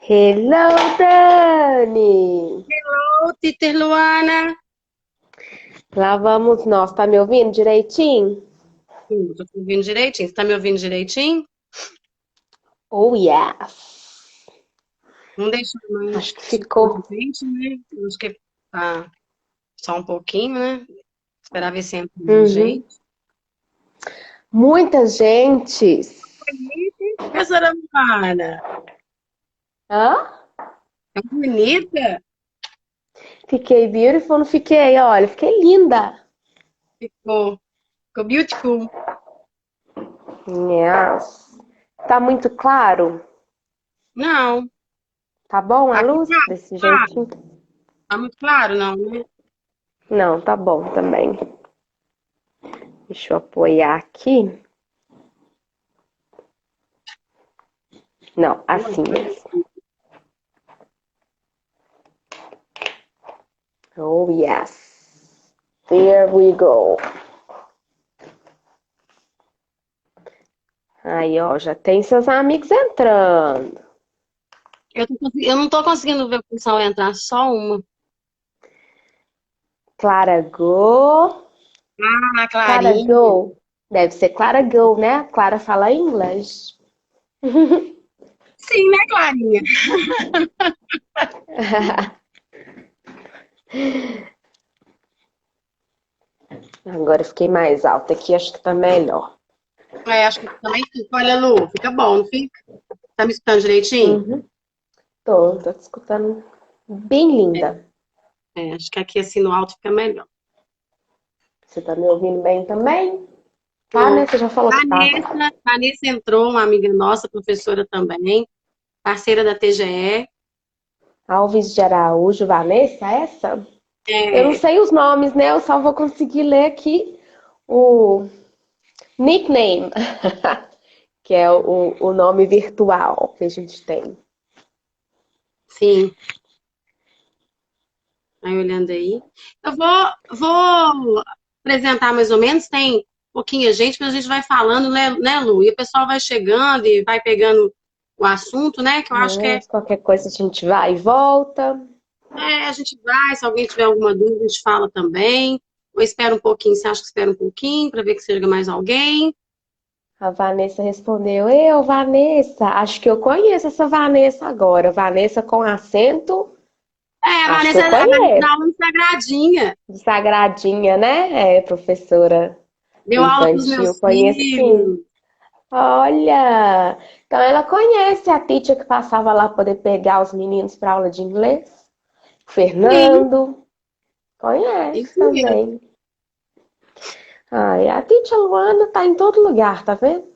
Hello, Dani! Ô, Titer Luana. Lá vamos nós. Tá me ouvindo direitinho? Tô te ouvindo direitinho. Você tá me ouvindo direitinho? Oh, yes! Não deixa Acho mais que super ficou. potente, né? Acho que tá só um pouquinho, né? Esperar ver se entra mais Uhum. gente. Muitas gentes. Professora Luana, Hã? é bonita? Fiquei beautiful, não fiquei? Olha, fiquei linda. Ficou beautiful. Yes. Tá muito claro? Não, Tá bom a aqui luz? tá Desse claro. jeitinho? Tá muito claro, não, né? Não, tá bom também. Deixa eu apoiar aqui. Não, assim mesmo. Oh, yes. There we go. Aí, ó, já tem seus amigos entrando. Eu não tô conseguindo ver o pessoal entrar, só uma. Clara Go. Ah, Clara Clarinha. Go. Deve ser Clara Go, né? Clara fala inglês. Sim, né, Clarinha? Agora eu fiquei mais alta aqui, acho que tá melhor. Acho que também fica. Olha, Lu, fica bom, não fica? Tá me escutando direitinho? Uhum. Tô te escutando bem linda. Acho que aqui assim no alto fica melhor. Você tá me ouvindo bem também? Tá, né? Tô. Você já falou que tava. Vanessa entrou, uma amiga nossa, professora também, parceira da TGE. Alves de Araújo, Vanessa, essa? Eu não É, sei os nomes, né? Eu só vou conseguir ler aqui o nickname, que é o nome virtual que a gente tem. sim, aí olhando aí. Eu vou apresentar mais ou menos, tem pouquinha gente, mas a gente vai falando, né, Lu? E o pessoal vai chegando e vai pegando o assunto, né? Que eu acho que Mas qualquer coisa a gente vai e volta. a gente vai, se alguém tiver alguma dúvida, a gente fala também. Ou espera um pouquinho, você acha que espera um pouquinho para ver que chega mais alguém? A Vanessa respondeu: Eu, Vanessa, acho que eu conheço essa Vanessa agora. Vanessa com acento, A acho que Vanessa, eu a Vanessa dá conheço. aula no Sagradinha. Sagradinha, né? É, professora Deu aula para os infantil, meus conheço sim. filhos. Olha, então ela conhece a teacher que passava lá para poder pegar os meninos para aula de inglês. Sim, Fernando, conhece isso mesmo. também. Ai, a teacher Luana tá em todo lugar, tá vendo?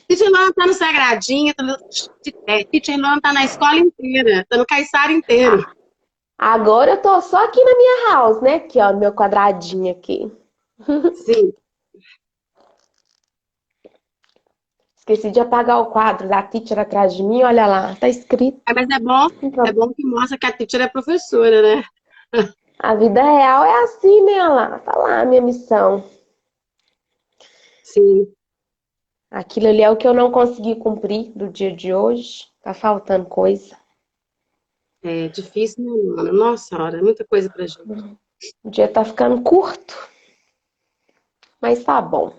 Teacher Luana tá no Sagradinha, Teacher Luana tá na escola inteira, tá no Caiçara inteiro. Ah, agora eu tô só aqui na minha house, né? Aqui, ó, no meu quadradinho aqui. Sim. Esqueci de apagar o quadro da teacher atrás de mim, olha lá, tá escrito. Mas é bom que mostra que a teacher é professora, né? A vida real é assim, né? Olha lá, tá lá a minha missão. Sim, Aquilo ali é o que eu não consegui cumprir do dia de hoje. Tá faltando coisa. é difícil, né, Luana? Nossa senhora, é muita coisa pra gente. O dia tá ficando curto, mas tá bom.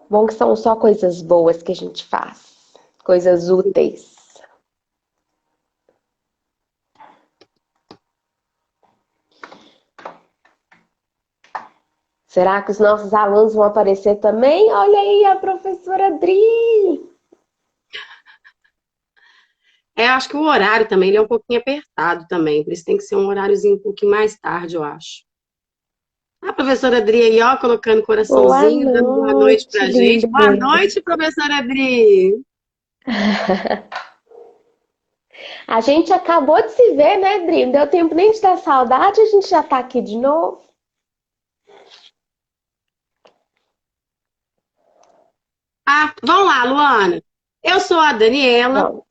Bom que são só coisas boas que a gente faz. Coisas úteis. Será que os nossos alunos vão aparecer também? Olha aí a professora Adri! É, acho que o horário também, ele é um pouquinho apertado também, por isso tem que ser um horáriozinho um pouquinho mais tarde, eu acho. A professora Adri aí, ó, colocando Boa coraçãozinho, dando boa noite noite, pra gente. linda. Boa noite, professora Adri! A gente acabou de se ver, né, Adri? Não deu tempo nem de dar saudade, a gente já tá aqui de novo. Ah, vamos lá, Luana. Eu sou a Daniela, Vamos.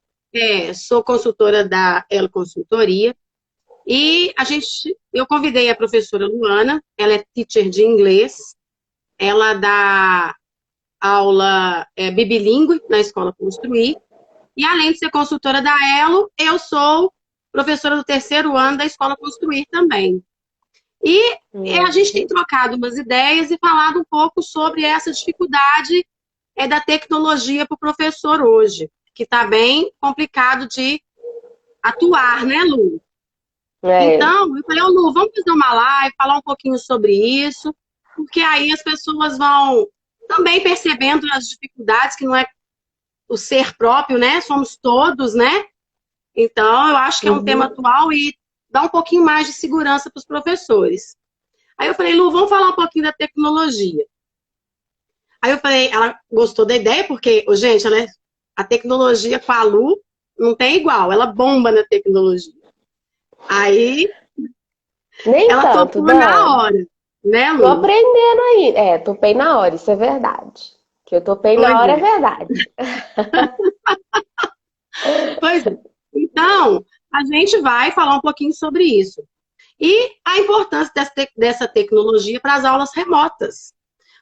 sou consultora da Elo Consultoria. E eu convidei a professora Luana, ela é teacher de inglês, ela dá aula bibilíngue na Escola Construir, e além de ser consultora da Elo, eu sou professora do terceiro ano da Escola Construir também. E a gente tem Uhum. trocado umas ideias e falado um pouco sobre essa dificuldade da tecnologia para o professor hoje, que está bem complicado de atuar, né, Lu? É. Então, eu falei, ô Lu, vamos fazer uma live, falar um pouquinho sobre isso, porque aí as pessoas vão também percebendo as dificuldades, que não é o ser próprio, né? Somos todos, né? Então, eu acho que é um tema Uhum. atual e dá um pouquinho mais de segurança para os professores. Aí eu falei, Lu, vamos falar um pouquinho da tecnologia. Aí eu falei, ela gostou da ideia, porque, ô, gente, a tecnologia com a Lu não tem igual, ela bomba na tecnologia. Aí Nem ela tanto, topou na Dani. hora, né, Tô Lu? aprendendo aí. É, topei na hora, isso é verdade. Que eu topei na Pois hora é é, verdade. pois é. Então, a gente vai falar um pouquinho sobre isso. E a importância dessa tecnologia para as aulas remotas.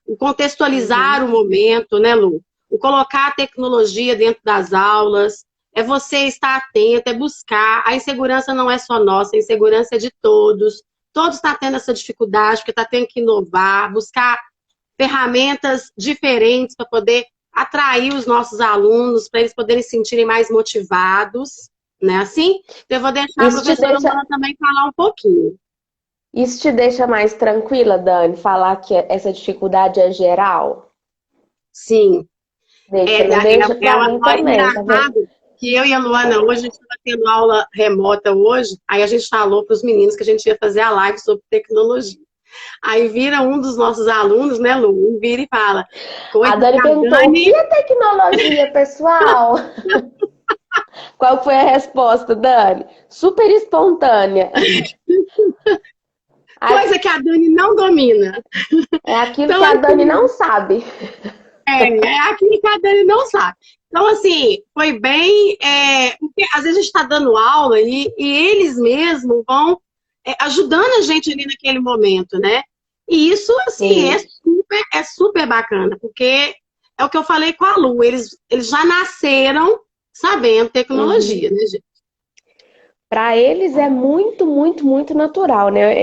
O contextualizar Uhum. o momento, né, Lu? O colocar a tecnologia dentro das aulas, é você estar atento, é buscar. A insegurança não é só nossa, a insegurança é de todos. Todos estão tendo essa dificuldade, porque está tendo que inovar, buscar ferramentas diferentes para poder atrair os nossos alunos, para eles poderem se sentirem mais motivados, né? Assim, eu vou deixar a Isso te professora deixa, Luana também falar um pouquinho. isso te deixa mais tranquila, Dani, falar que essa dificuldade é geral? Sim, Deixa, não deixa pra mim Olha, também, tá vendo? engraçado que eu e a Luana hoje, a gente estava tendo aula remota hoje, aí a gente falou para os meninos que a gente ia fazer a live sobre tecnologia. Aí vira um dos nossos alunos, né, Lu? Vira e fala, A coisa que Dani a perguntou: o que Dani. é tecnologia, pessoal? Qual foi a resposta, Dani? Super espontânea. Coisa que a Dani não domina. É aquilo que Então, a Dani assim, não sabe. é aquilo que a Dani não sabe. Então, assim, foi bem. Porque às vezes a gente está dando aula e eles mesmos vão ajudando a gente ali naquele momento, né? E isso, assim, Sim. é super bacana, porque é o que eu falei com a Lu, eles já nasceram sabendo Uhum. tecnologia, né, gente? Para eles é muito, muito, muito natural, né?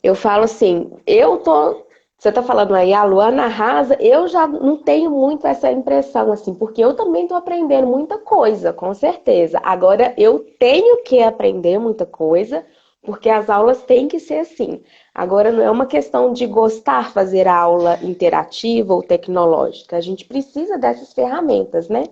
Eu falo assim, eu tô. Você tá falando aí, a Luana arrasa, eu já não tenho muito essa impressão, assim, porque eu também tô aprendendo muita coisa, com certeza. Agora, eu tenho que aprender muita coisa, porque as aulas têm que ser assim. Agora, não é uma questão de gostar fazer a aula interativa ou tecnológica. A gente precisa dessas ferramentas, né?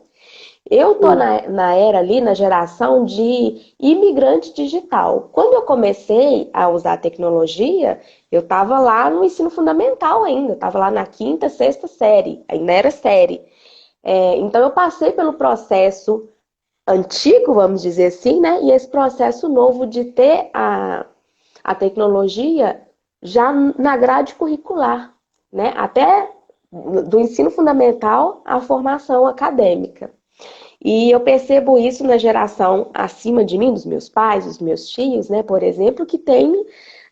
Eu tô Sim, na era ali, na geração de imigrante digital. Quando eu comecei a usar a tecnologia, eu estava lá no ensino fundamental ainda, estava lá na quinta, sexta série, ainda era série. Então eu passei pelo processo antigo, vamos dizer assim, né? E esse processo novo de ter a tecnologia já na grade curricular, né? Até do ensino fundamental à formação acadêmica. E eu percebo isso na geração acima de mim, dos meus pais, dos meus tios, né, por exemplo, que tem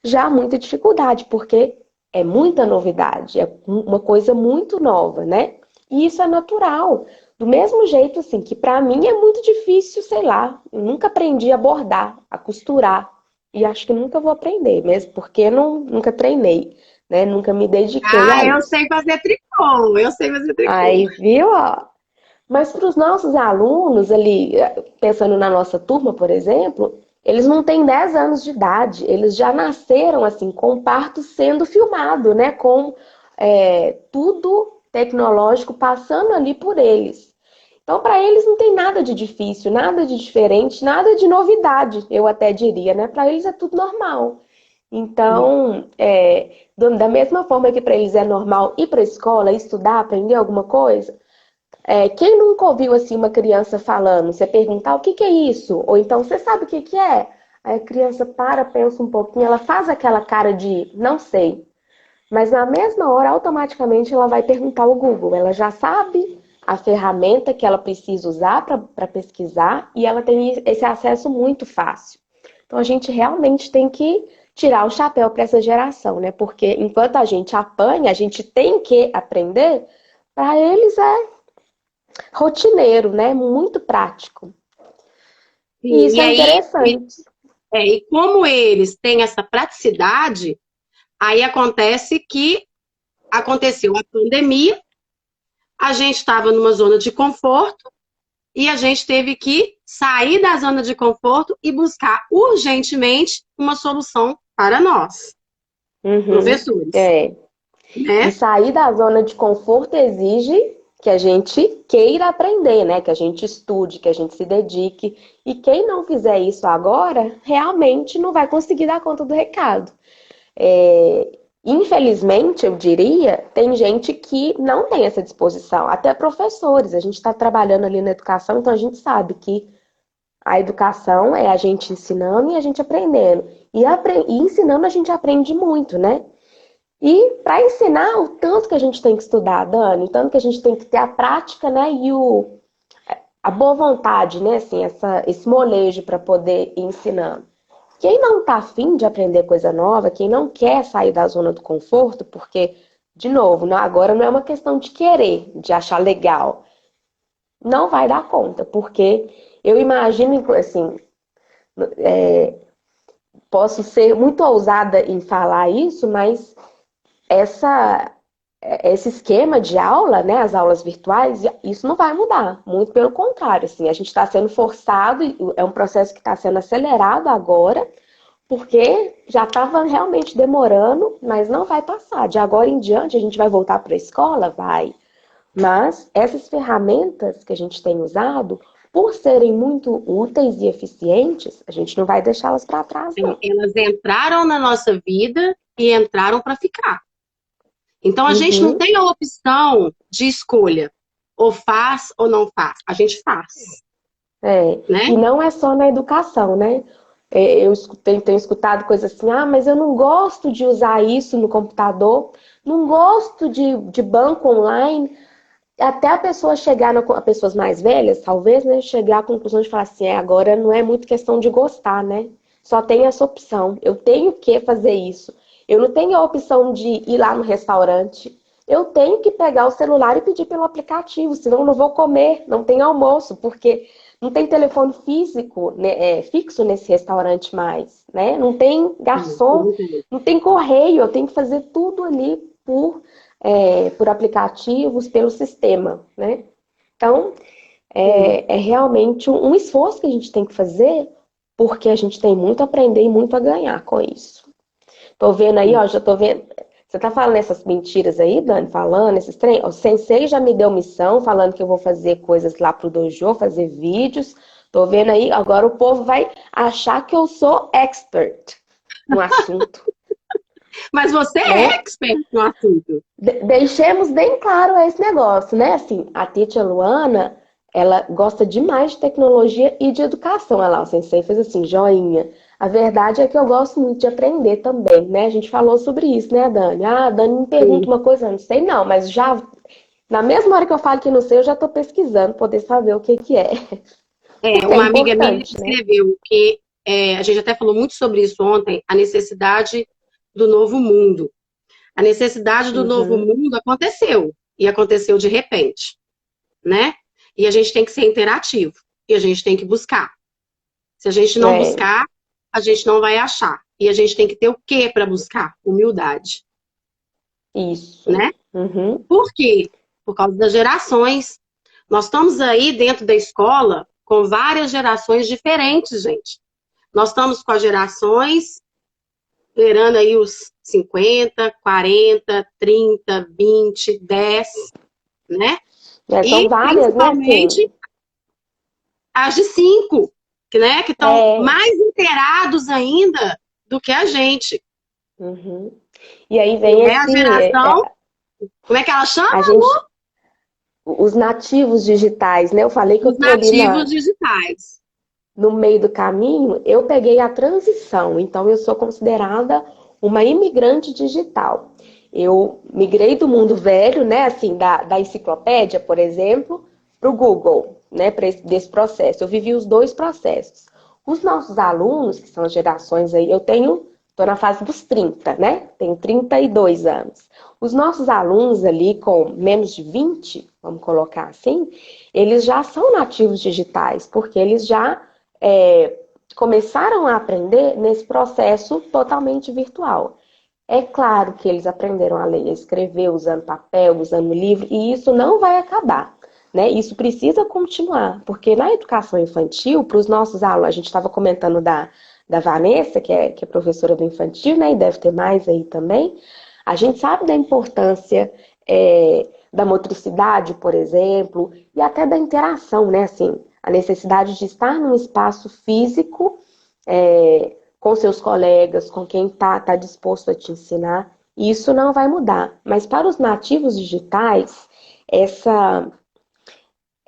já muita dificuldade, porque é muita novidade, é uma coisa muito nova, né? E isso é natural. Do mesmo jeito, assim, que para mim é muito difícil, sei lá, eu nunca aprendi a bordar, a costurar. E acho que nunca vou aprender, mesmo porque nunca treinei, né? Nunca me dediquei Ah, a eu isso. sei fazer tricô, eu sei fazer tricô. Aí, viu, ó? Mas para os nossos alunos ali, pensando na nossa turma, por exemplo, eles não têm 10 anos de idade, eles já nasceram assim, com o parto sendo filmado, né? Com tudo tecnológico passando ali por eles. Então, para eles não tem nada de difícil, nada de diferente, nada de novidade, eu até diria, né? Para eles é tudo normal. Então, da mesma forma que para eles é normal ir para a escola, estudar, aprender alguma coisa, quem nunca ouviu assim uma criança falando? Você perguntar o que que é isso? Ou então, você sabe o que que é? Aí a criança para, pensa um pouquinho, ela faz aquela cara de não sei. Mas na mesma hora, automaticamente, ela vai perguntar ao Google. Ela já sabe a ferramenta que ela precisa usar para pesquisar e ela tem esse acesso muito fácil. Então a gente realmente tem que tirar o chapéu para essa geração, né? Porque enquanto a gente apanha, a gente tem que aprender, para eles é rotineiro, né? Muito prático. E Sim, isso e é aí, interessante. e como eles têm essa praticidade, aí acontece que aconteceu a pandemia, a gente estava numa zona de conforto e a gente teve que sair da zona de conforto e buscar urgentemente uma solução para nós, Uhum, professores, é. E né? sair da zona de conforto exige que a gente queira aprender, né? Que a gente estude, que a gente se dedique. E quem não fizer isso agora, realmente não vai conseguir dar conta do recado. Infelizmente, eu diria, tem gente que não tem essa disposição, até professores. A gente está trabalhando ali na educação, então a gente sabe que a educação é a gente ensinando e a gente aprendendo. E ensinando a gente aprende muito, né? E para ensinar, o tanto que a gente tem que estudar, Dani, o tanto que a gente tem que ter a prática, né? E a boa vontade, né? Assim, esse molejo para poder ir ensinando. Quem não está afim de aprender coisa nova, quem não quer sair da zona do conforto, porque, de novo, agora não é uma questão de querer, de achar legal, não vai dar conta, porque eu imagino, assim, posso ser muito ousada em falar isso, mas essa, esse esquema de aula, né, as aulas virtuais, isso não vai mudar. Muito pelo contrário, assim, a gente está sendo forçado, é um processo que está sendo acelerado agora, porque já estava realmente demorando, mas não vai passar. De agora em diante, a gente vai voltar para a escola? Vai. Mas essas ferramentas que a gente tem usado, por serem muito úteis e eficientes, a gente não vai deixá-las para trás, não. Elas entraram na nossa vida e entraram para ficar. Então a gente não Uhum. tem a opção de escolha, ou faz ou não faz. A gente faz, né? E não é só na educação, né? Eu tenho escutado coisas assim, mas eu não gosto de usar isso no computador, não gosto de banco online. Até a pessoa chegar, a pessoas mais velhas, talvez, né? Chegar à conclusão de falar assim, agora não é muito questão de gostar, né? Só tem essa opção. Eu tenho que fazer isso. Eu não tenho a opção de ir lá no restaurante. Eu tenho que pegar o celular e pedir pelo aplicativo, senão eu não vou comer, não tem almoço, porque não tem telefone físico, né, fixo nesse restaurante mais, né? Não tem garçom, não tem correio, eu tenho que fazer tudo ali por aplicativos, pelo sistema, né? Então, é realmente um esforço que a gente tem que fazer, porque a gente tem muito a aprender e muito a ganhar com isso. Tô vendo aí, ó, já tô vendo. Você tá falando essas mentiras aí, Dani, falando esses trem? O Sensei já me deu missão, falando que eu vou fazer coisas lá pro dojo, fazer vídeos. Tô vendo aí, agora o povo vai achar que eu sou expert no assunto, Mas você é né? expert no assunto. Deixemos bem claro esse negócio, né? Assim, a Titia Luana, ela gosta demais de tecnologia e de educação. Olha lá, o Sensei fez assim, joinha. A verdade é que eu gosto muito de aprender também, né? A gente falou sobre isso, né, Dani? Ah, a Dani me pergunta Sim. uma coisa, eu não sei não, mas já, na mesma hora que eu falo que não sei, eu já tô pesquisando, poder saber o que que é. Porque é Uma amiga minha importante, né? escreveu que a gente até falou muito sobre isso ontem, a necessidade do novo mundo. A necessidade do novo mundo aconteceu. E aconteceu de repente, né? E a gente tem que ser interativo. E a gente tem que buscar. Se a gente não buscar, a gente não vai achar. E a gente tem que ter o quê para buscar? Humildade. Isso. Né? Por quê? Por causa das gerações. Nós estamos aí dentro da escola com várias gerações diferentes, gente. Nós estamos com as gerações beirando aí os 50, 40, 30, 20, 10, né? São várias, principalmente, né? as de 5, né? Que estão mais inteirados ainda do que a gente. E aí vem a geração... Como é que ela chama, amor? Os nativos digitais, né? Eu falei que eu tô ali nativos digitais. No meio do caminho, eu peguei a transição. Então, eu sou considerada uma imigrante digital. Eu migrei do mundo velho, né? Assim, da enciclopédia, por exemplo, para o Google, né? Desse processo. Eu vivi os dois processos. Os nossos alunos, que são as gerações aí, estou na fase dos 30, né? Tenho 32 anos. Os nossos alunos ali com menos de 20, vamos colocar assim, eles já são nativos digitais, porque eles já começaram a aprender nesse processo totalmente virtual. É claro que eles aprenderam a ler e a escrever usando papel, usando livro, e isso não vai acabar, né? Isso precisa continuar, porque na educação infantil, para os nossos alunos, a gente estava comentando da Vanessa, que é professora do infantil, né? E deve ter mais aí também. A gente sabe da importância da motricidade, por exemplo, e até da interação, né? Assim, a necessidade de estar num espaço físico com seus colegas, com quem está disposto a te ensinar. E isso não vai mudar. Mas para os nativos digitais,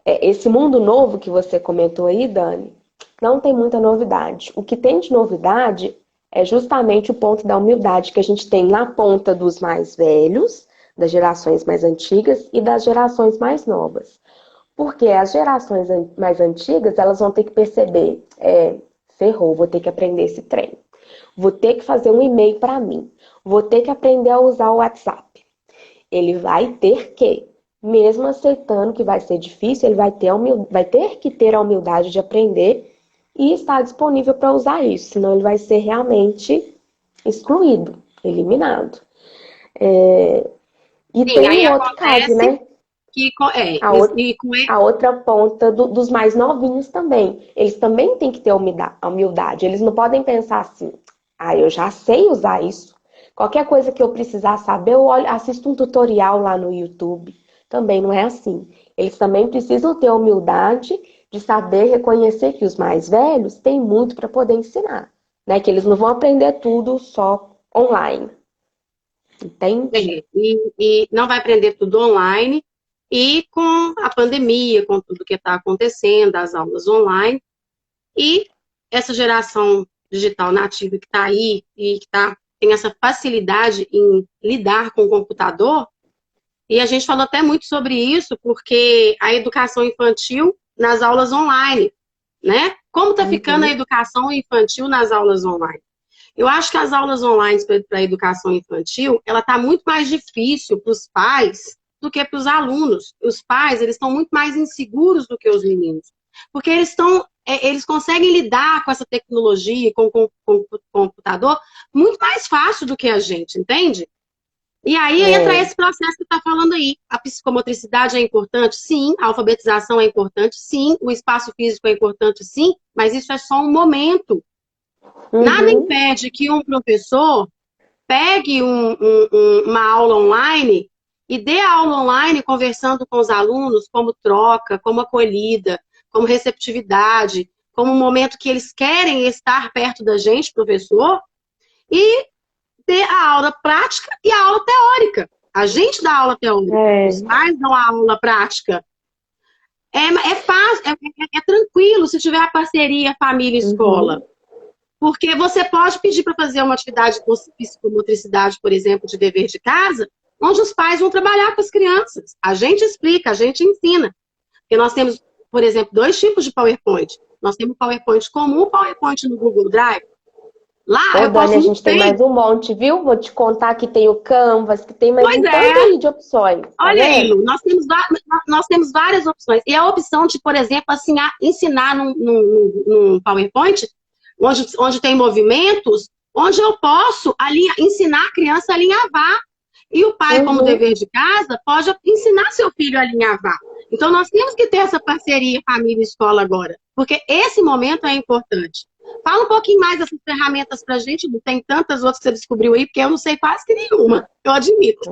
esse mundo novo que você comentou aí, Dani, não tem muita novidade. O que tem de novidade é justamente o ponto da humildade que a gente tem na ponta dos mais velhos, das gerações mais antigas e das gerações mais novas. Porque as gerações mais antigas, elas vão ter que perceber, ferrou, vou ter que aprender esse trem. Vou ter que fazer um e-mail para mim. Vou ter que aprender a usar o WhatsApp. Ele vai ter que, mesmo aceitando que vai ser difícil, ele vai ter que ter a humildade de aprender e estar disponível para usar isso, senão ele vai ser realmente excluído, eliminado. E tem um outro caso, né? A outra ponta dos mais novinhos também. Eles também têm que ter a humildade. Eles não podem pensar assim, eu já sei usar isso. Qualquer coisa que eu precisar saber, eu assisto um tutorial lá no YouTube. Também não é assim. Eles também precisam ter a humildade de saber reconhecer que os mais velhos têm muito para poder ensinar, né? Que eles não vão aprender tudo só online. Entende? E não vai aprender tudo online. E com a pandemia, com tudo que está acontecendo, as aulas online, e essa geração digital nativa que está aí e que tem essa facilidade em lidar com o computador, e a gente falou até muito sobre isso, porque a educação infantil nas aulas online, né? Como está ficando a educação infantil nas aulas online? Eu acho que as aulas online para a educação infantil, ela está muito mais difícil para os pais do que para os alunos. Os pais, eles estão muito mais inseguros do que os meninos. Porque eles conseguem lidar com essa tecnologia, com o computador, muito mais fácil do que a gente, entende? E aí entra esse processo que está falando aí. A psicomotricidade é importante? Sim. A alfabetização é importante? Sim. O espaço físico é importante? Sim. Mas isso é só um momento. Nada impede que um professor pegue uma aula online e dê a aula online conversando com os alunos como troca, como acolhida, como receptividade, como um momento que eles querem estar perto da gente, professor, e ter a aula prática e a aula teórica. A gente dá aula teórica, os pais dão a aula prática. É fácil, é tranquilo se tiver a parceria família-escola. Porque você pode pedir para fazer uma atividade com psicomotricidade, por exemplo, de dever de casa, onde os pais vão trabalhar com as crianças. A gente explica, a gente ensina. Porque nós temos, por exemplo, 2 tipos de PowerPoint. Nós temos o PowerPoint comum e o PowerPoint no Google Drive. Lá Ô, eu Dani, posso a muito gente tem bem. mais um monte, viu? Vou te contar que tem o Canvas, que tem mais Pois um tanto é, aí de opções, tá olha aí, vendo? Lu, nós temos várias opções. E a opção de, por exemplo, assim, ensinar num PowerPoint, onde tem movimentos, onde eu posso ensinar a criança a alinhavar. E o pai, como Uhum. dever de casa, pode ensinar seu filho a alinhavar. Então, nós temos que ter essa parceria família e escola agora, porque esse momento é importante. Fala um pouquinho mais dessas ferramentas para a gente, Lu. Tem tantas outras que você descobriu aí, porque eu não sei quase que nenhuma, eu admito.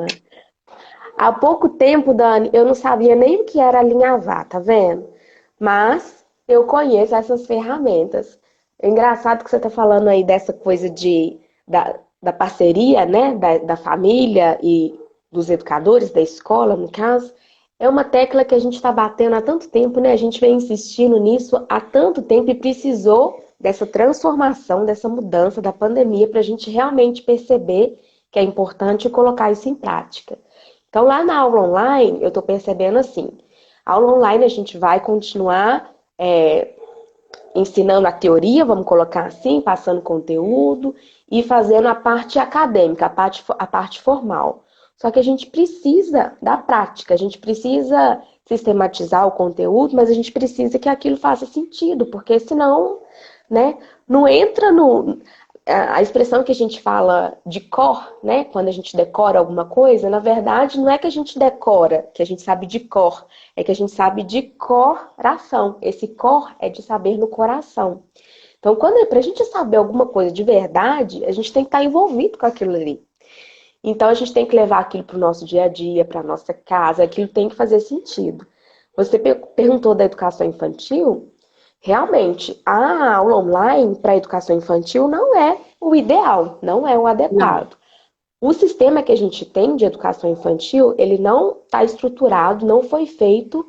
Há pouco tempo, Dani, eu não sabia nem o que era alinhavar, tá vendo? Mas eu conheço essas ferramentas. É engraçado que você está falando aí dessa coisa da parceria, né? Da família e dos educadores, da escola, no caso. É uma tecla que a gente está batendo há tanto tempo, né? A gente vem insistindo nisso há tanto tempo e precisou dessa transformação, dessa mudança da pandemia para a gente realmente perceber que é importante colocar isso em prática. Então, lá na aula online, eu estou percebendo assim: a aula online a gente vai continuar ensinando a teoria, vamos colocar assim, passando conteúdo e fazendo a parte acadêmica, a parte formal. Só que a gente precisa da prática, a gente precisa sistematizar o conteúdo, mas a gente precisa que aquilo faça sentido, porque senão, né, não entra no. A expressão que a gente fala de cor, né? Quando a gente decora alguma coisa, na verdade, não é que a gente decora, que a gente sabe de cor, é que a gente sabe de coração. Esse cor é de saber no coração. Então, quando é pra gente saber alguma coisa de verdade, a gente tem que estar envolvido com aquilo ali. Então, a gente tem que levar aquilo para o nosso dia a dia, para a nossa casa, aquilo tem que fazer sentido. Você perguntou da educação infantil. Realmente, a aula online para a educação infantil não é o ideal, não é o Não. adequado. O sistema que a gente tem de educação infantil, ele não está estruturado, não foi feito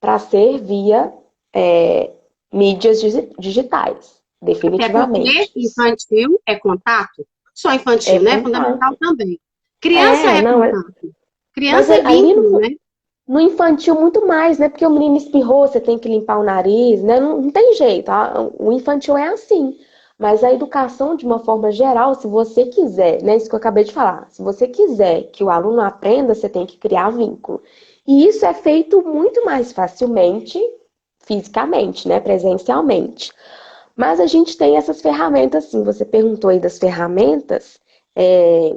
para ser via é, mídias digitais, Até porque definitivamente. infantil é contato. Só É infantil, né? Fundamental contato. também. Criança É, é não, contato. mas Criança é ali vínculo, né? no infantil muito mais, né? Porque o menino espirrou, você tem que limpar o nariz, né? Não, não tem jeito, tá? O infantil é assim. Mas a educação, de uma forma geral, se você quiser, né? Isso que eu acabei de falar, se você quiser que o aluno aprenda, você tem que criar vínculo. E isso é feito muito mais facilmente, fisicamente, né? Presencialmente. Mas a gente tem essas ferramentas, sim. Você perguntou aí das ferramentas. É,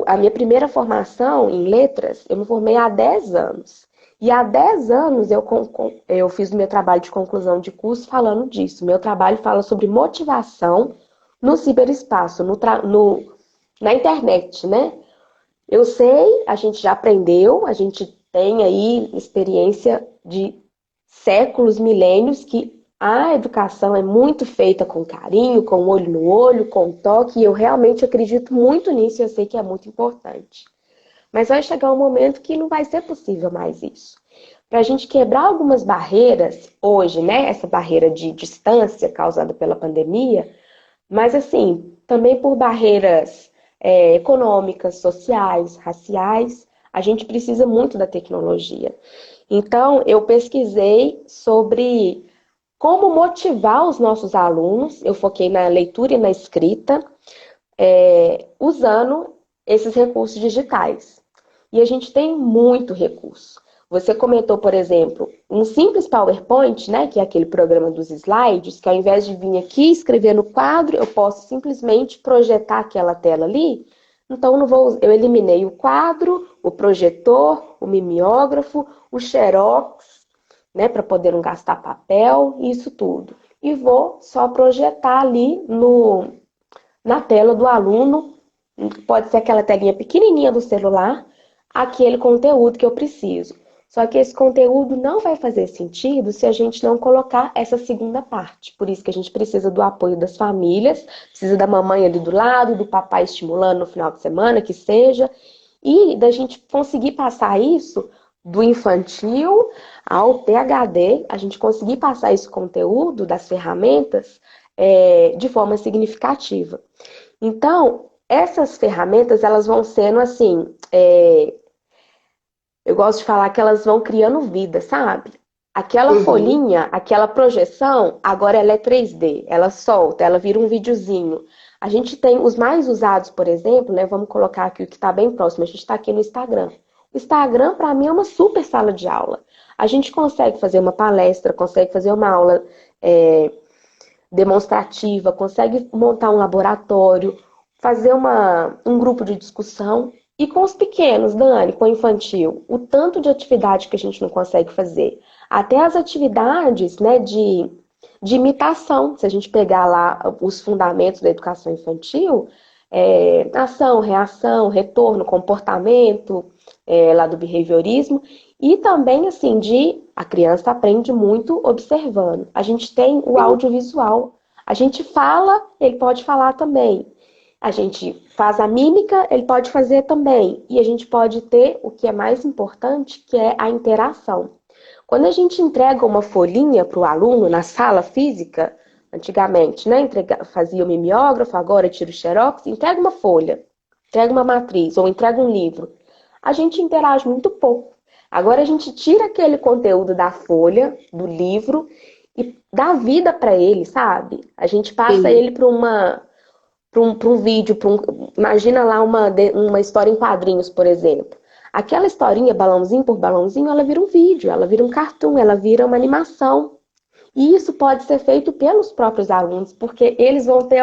a minha primeira formação em letras, eu me formei há 10 anos. E há 10 anos eu fiz o meu trabalho de conclusão de curso falando disso. Meu trabalho fala sobre motivação no ciberespaço, na internet, né? Eu sei, a gente já aprendeu, a gente tem aí experiência de séculos, milênios, que a educação é muito feita com carinho, com olho no olho, com toque, e eu realmente acredito muito nisso e eu sei que é muito importante. Mas vai chegar um momento que não vai ser possível mais isso. Para a gente quebrar algumas barreiras hoje, né? Essa barreira de distância causada pela pandemia, mas assim, também por barreiras econômicas, sociais, raciais, a gente precisa muito da tecnologia. Então, eu pesquisei sobre como motivar os nossos alunos, eu foquei na leitura e na escrita, usando esses recursos digitais. E a gente tem muito recurso. Você comentou, por exemplo, um simples PowerPoint, né, que é aquele programa dos slides, que ao invés de vir aqui escrever no quadro, eu posso simplesmente projetar aquela tela ali. Então, eu eliminei o quadro, o projetor, o mimeógrafo, o xerox, né, para poder não gastar papel, isso tudo. E vou só projetar ali na tela do aluno, pode ser aquela telinha pequenininha do celular, aquele conteúdo que eu preciso. Só que esse conteúdo não vai fazer sentido se a gente não colocar essa segunda parte. Por isso que a gente precisa do apoio das famílias, precisa da mamãe ali do lado, do papai estimulando no final de semana, que seja, e da gente conseguir passar isso do infantil ao PhD, a gente conseguir passar esse conteúdo das ferramentas de forma significativa. Então, essas ferramentas, elas vão sendo assim, eu gosto de falar que elas vão criando vida, sabe? Aquela folhinha, aquela projeção, agora ela é 3D, ela solta, ela vira um videozinho. A gente tem os mais usados, por exemplo, né? Vamos colocar aqui o que está bem próximo, a gente está aqui no Instagram. O Instagram, para mim, é uma super sala de aula. A gente consegue fazer uma palestra, consegue fazer uma aula demonstrativa, consegue montar um laboratório, fazer um grupo de discussão. E com os pequenos, Dani, com o infantil, o tanto de atividade que a gente não consegue fazer. Até as atividades, né, de imitação. Se a gente pegar lá os fundamentos da educação infantil, ação, reação, retorno, comportamento, lá do behaviorismo, e também, assim, a criança aprende muito observando. A gente tem o audiovisual. A gente fala, ele pode falar também. A gente faz a mímica, ele pode fazer também. E a gente pode ter o que é mais importante, que é a interação. Quando a gente entrega uma folhinha para o aluno na sala física, antigamente, né, fazia o mimeógrafo, agora tira o xerox, entrega uma folha, entrega uma matriz ou entrega um livro. A gente interage muito pouco. Agora a gente tira aquele conteúdo da folha, do livro, e dá vida para ele, sabe? A gente passa ele para um vídeo, imagina lá uma história em quadrinhos, por exemplo. Aquela historinha, balãozinho por balãozinho, ela vira um vídeo, ela vira um cartoon, ela vira uma animação. E isso pode ser feito pelos próprios alunos, porque eles vão ter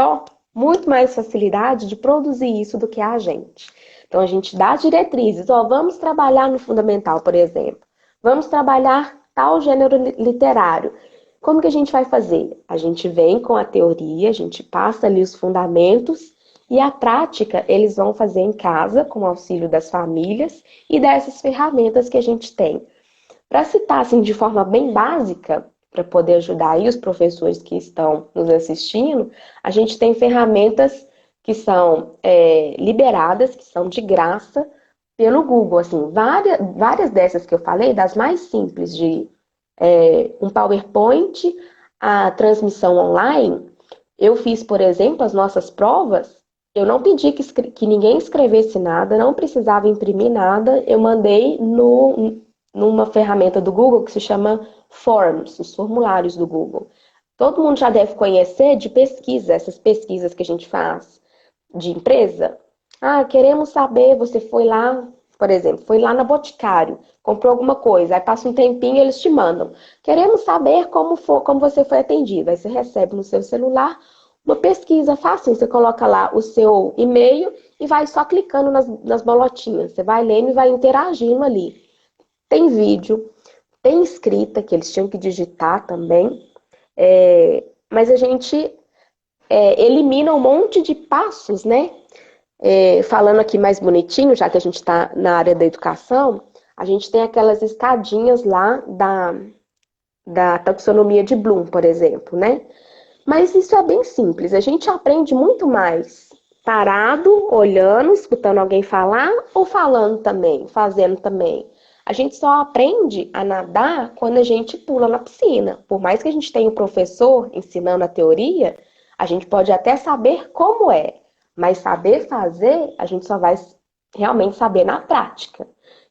muito mais facilidade de produzir isso do que a gente. Então, a gente dá diretrizes. Vamos trabalhar no fundamental, por exemplo. Vamos trabalhar tal gênero literário. Como que a gente vai fazer? A gente vem com a teoria, a gente passa ali os fundamentos e a prática eles vão fazer em casa, com o auxílio das famílias e dessas ferramentas que a gente tem. Para citar assim, de forma bem básica, para poder ajudar aí os professores que estão nos assistindo, a gente tem ferramentas que são liberadas, que são de graça pelo Google. Assim, várias dessas que eu falei, das mais simples, de um PowerPoint, a transmissão online. Eu fiz, por exemplo, as nossas provas, eu não pedi que ninguém escrevesse nada, não precisava imprimir nada, eu mandei numa ferramenta do Google que se chama Forms, os formulários do Google. Todo mundo já deve conhecer de pesquisa, essas pesquisas que a gente faz de empresa. Queremos saber, você foi lá, por exemplo, foi lá na Boticário, comprou alguma coisa, aí passa um tempinho e eles te mandam. Queremos saber como você foi atendido. Aí você recebe no seu celular uma pesquisa fácil, você coloca lá o seu e-mail e vai só clicando nas bolotinhas. Você vai lendo e vai interagindo ali. Tem vídeo, tem escrita, que eles tinham que digitar também, mas a gente elimina um monte de passos, né? Falando aqui mais bonitinho, já que a gente está na área da educação, a gente tem aquelas escadinhas lá da taxonomia de Bloom, por exemplo, né? Mas isso é bem simples, a gente aprende muito mais parado, olhando, escutando alguém falar, ou falando também, fazendo também. A gente só aprende a nadar quando a gente pula na piscina. Por mais que a gente tenha um professor ensinando a teoria, a gente pode até saber como é, mas saber fazer, a gente só vai realmente saber na prática,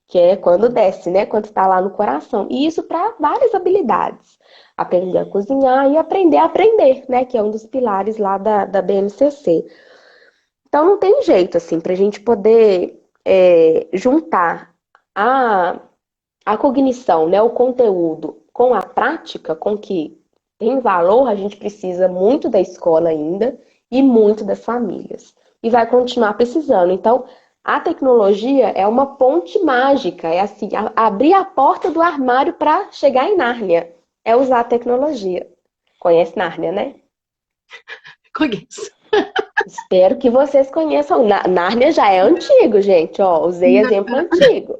que é quando desce, né? Quando está lá no coração. E isso para várias habilidades. Aprender a cozinhar e aprender a aprender, né? Que é um dos pilares lá da BNCC. Então não tem jeito, assim, para a gente poder juntar a cognição, né? O conteúdo com a prática, com que tem valor, a gente precisa muito da escola ainda e muito das famílias. E vai continuar precisando. Então, a tecnologia é uma ponte mágica, é assim, abrir a porta do armário para chegar em Nárnia. É usar a tecnologia. Conhece Nárnia, né? Conheço. Espero que vocês conheçam. Nárnia já é antigo, gente. Usei exemplo antigo.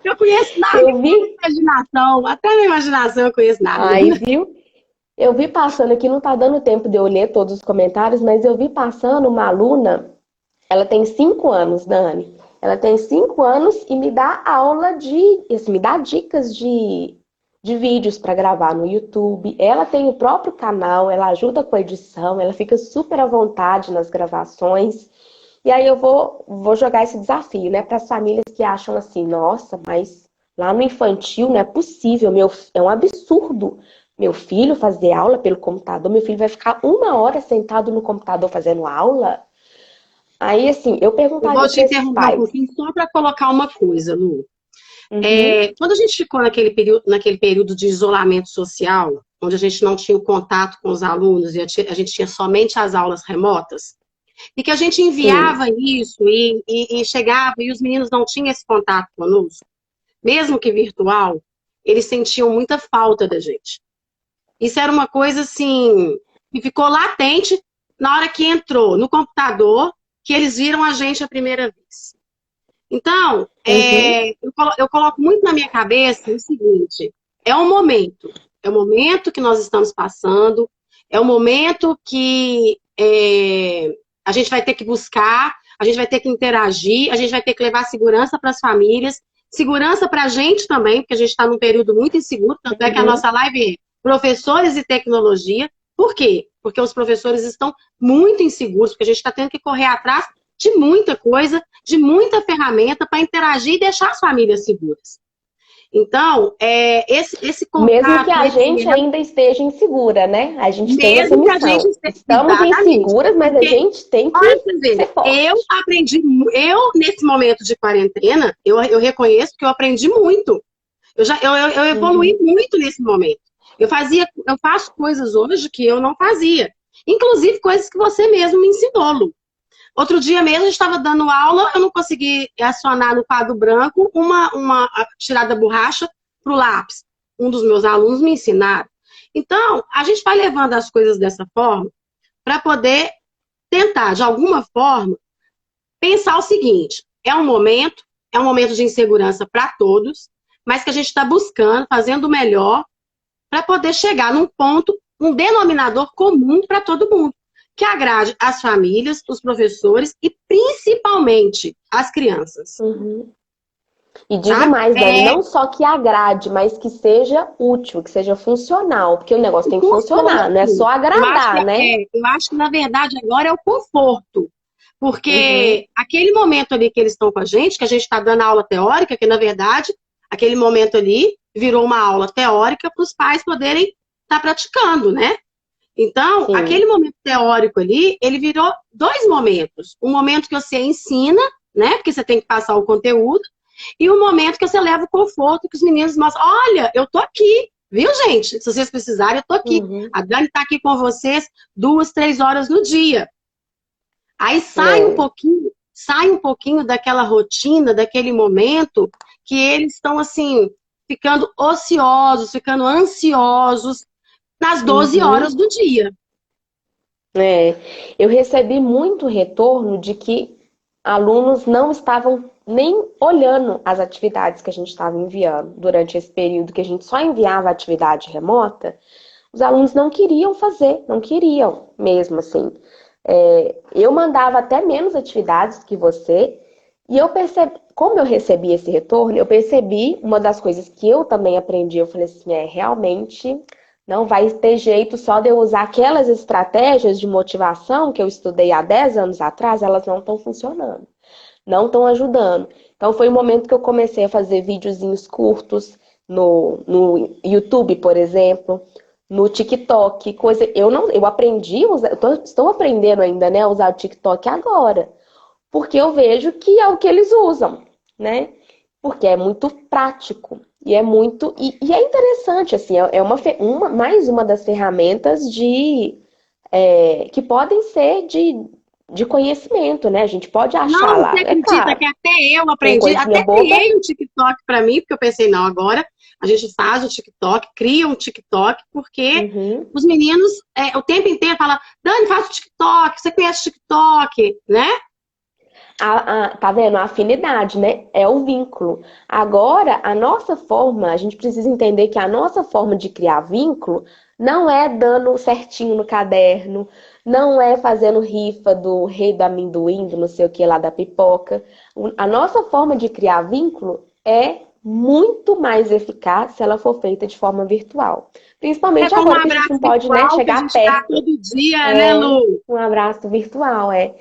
Eu conheço Nárnia. Eu vi. Imaginação, até na imaginação eu conheço Nárnia. Aí, viu? Eu vi passando aqui, não tá dando tempo de eu ler todos os comentários, mas eu vi passando uma aluna, ela tem 5 anos, Dani. Ela tem 5 anos e me dá aula me dá dicas de vídeos para gravar no YouTube. Ela tem o próprio canal, ela ajuda com a edição, ela fica super à vontade nas gravações. E aí eu vou jogar esse desafio, né, para as famílias que acham assim, nossa, mas Lá no infantil não é possível, é um absurdo meu filho fazer aula pelo computador. Meu filho vai ficar 1 hora sentado no computador fazendo aula. Aí, assim, eu Eu vou perguntaria te para esses interromper um pais. pouquinho só para colocar uma coisa, Lu. Uhum, Quando a gente ficou naquele período de isolamento social, onde a gente não tinha o contato com os alunos e a gente tinha somente as aulas remotas, e que a gente sim. enviava isso e chegava e os meninos não tinham esse contato conosco, mesmo que virtual, eles sentiam muita falta da gente. Isso era uma coisa assim que ficou latente na hora que entrou no computador, que eles viram a gente a primeira vez. Então, Uhum. eu coloco muito na minha cabeça o seguinte: é o momento que nós estamos passando, é o momento que a gente vai ter que buscar, a gente vai ter que interagir, a gente vai ter que levar segurança para as famílias, segurança para a gente também, porque a gente está num período muito inseguro, tanto é que a Uhum. nossa live é professores e tecnologia. Por quê? Porque os professores estão muito inseguros, porque a gente está tendo que correr atrás de muita coisa, de muita ferramenta para interagir e deixar as famílias seguras. Então, esse Mesmo que contato, a esse gente ainda esteja insegura, né? A gente tem essa mesmo que a gente missão. esteja, Estamos exatamente, inseguras, mas a porque, gente tem olha que pra você ver, ser forte. nesse momento de quarentena, eu reconheço que eu aprendi muito. Eu evoluí Uhum. muito nesse momento. Eu faço coisas hoje que eu não fazia. Inclusive coisas que você mesmo me ensinou, Lu. Outro dia mesmo, a gente estava dando aula, eu não consegui acionar no quadro branco uma tirada borracha para o lápis. Um dos meus alunos me ensinaram. Então, a gente vai levando as coisas dessa forma para poder tentar, de alguma forma, pensar o seguinte: é um momento de insegurança para todos, mas que a gente está buscando, fazendo o melhor para poder chegar num ponto, um denominador comum para todo mundo, que agrade as famílias, os professores e principalmente as crianças, Uhum. E digo sabe? mais, Dani, não só que agrade, mas que seja útil, que seja funcional, porque o negócio O tem que funcionar, não é conforto. só agradar, né? Eu acho que na verdade agora é o conforto. Uhum. Porque aquele momento ali que eles estão com a gente, que a gente está dando aula teórica, que na verdade, aquele momento ali virou uma aula teórica para os pais poderem estar praticando, né? Então, Sim. aquele momento teórico ali, ele virou dois momentos. Um momento que você ensina, né? Porque você tem que passar o conteúdo, e um momento que você leva o conforto, que os meninos mostram, olha, eu tô aqui, viu, gente? Se vocês precisarem, eu tô aqui. Uhum. A Dani tá aqui com vocês 2, 3 horas no dia. Aí É. sai um pouquinho daquela rotina, daquele momento que eles estão assim, ficando ociosos, ficando ansiosos nas 12 Uhum. horas do dia. É, eu recebi muito retorno de que alunos não estavam nem olhando as atividades que a gente estava enviando durante esse período que a gente só enviava atividade remota. Os alunos não queriam fazer, não queriam mesmo assim. Eu mandava até menos atividades que você, e eu percebi, como eu recebi esse retorno, eu percebi uma das coisas que eu também aprendi, eu falei assim, realmente não vai ter jeito só de eu usar aquelas estratégias de motivação que eu estudei há 10 anos atrás, elas não estão funcionando, não estão ajudando. Então foi o momento que eu comecei a fazer videozinhos curtos no YouTube, por exemplo, no TikTok, coisa. Eu aprendi, estou aprendendo ainda, né, a usar o TikTok agora, porque eu vejo que é o que eles usam, né? Porque é muito prático e é muito e é interessante assim, é mais uma das ferramentas que podem ser de conhecimento, né? A gente pode achar Não, você lá, é acredita claro, que até eu tem aprendi, coisinha até boba. criei um TikTok para mim, porque eu pensei, não, agora a gente faz o TikTok, cria um TikTok, porque Uhum. os meninos o tempo inteiro falam, Dani, faz o TikTok, você conhece o TikTok, né? Tá vendo? A afinidade, né? É o vínculo. Agora, a nossa forma, a gente precisa entender que a nossa forma de criar vínculo não é dando certinho no caderno, não é fazendo rifa do rei do amendoim, do não sei o que lá da pipoca. A nossa forma de criar vínculo é muito mais eficaz se ela for feita de forma virtual. É Principalmente como um agora que a gente abraço não pode, né, virtual que a chegar gente dá perto. todo dia, né, É Lu? um abraço virtual, é.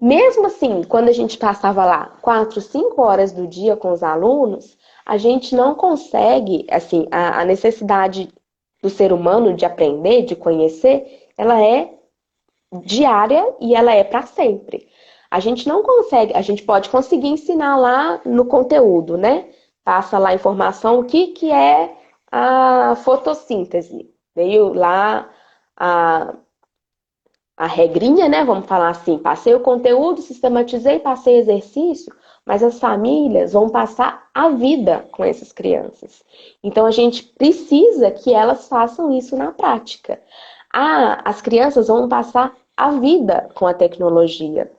Mesmo assim, quando a gente passava lá 4, 5 horas do dia com os alunos, a gente não consegue, assim, a necessidade do ser humano de aprender, de conhecer, ela é diária e ela é para sempre. A gente não consegue, a gente pode conseguir ensinar lá no conteúdo, né? Passa lá a informação, o que que é a fotossíntese. Veio lá a, a regrinha, né? Vamos falar assim, passei o conteúdo, sistematizei, passei exercício, mas as famílias vão passar a vida com essas crianças. Então a gente precisa que elas façam isso na prática. As crianças vão passar a vida com a tecnologia.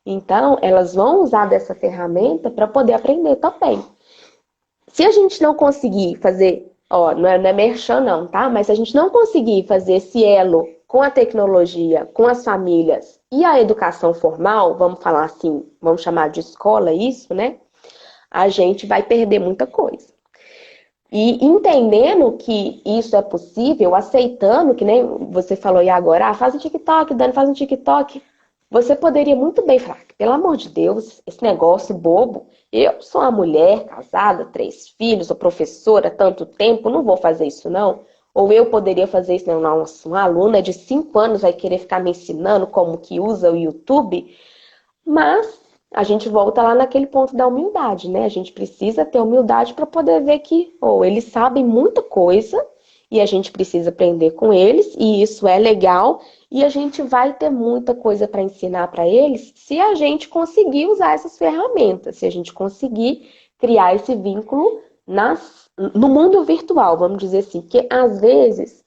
Então, elas vão usar dessa ferramenta para poder aprender também. Se a gente não conseguir fazer, ó, não é merchan não, tá? Mas se a gente não conseguir fazer esse elo com a tecnologia, com as famílias e a educação formal, vamos falar assim, vamos chamar de escola isso, né? A gente vai perder muita coisa. E entendendo que isso é possível, aceitando, que nem você falou aí agora, faz um TikTok, Dani, faz um TikTok. Você poderia muito bem falar, pelo amor de Deus, esse negócio bobo, eu sou uma mulher casada, 3 filhos, sou professora há tanto tempo, não vou fazer isso não. Ou eu poderia fazer isso, não, nossa, uma aluna de 5 anos vai querer ficar me ensinando como que usa o YouTube, mas a gente volta lá naquele ponto da humildade, né? A gente precisa ter humildade para poder ver que eles sabem muita coisa e a gente precisa aprender com eles, e isso é legal, e a gente vai ter muita coisa para ensinar para eles se a gente conseguir usar essas ferramentas, se a gente conseguir criar esse vínculo no mundo virtual, vamos dizer assim, porque às vezes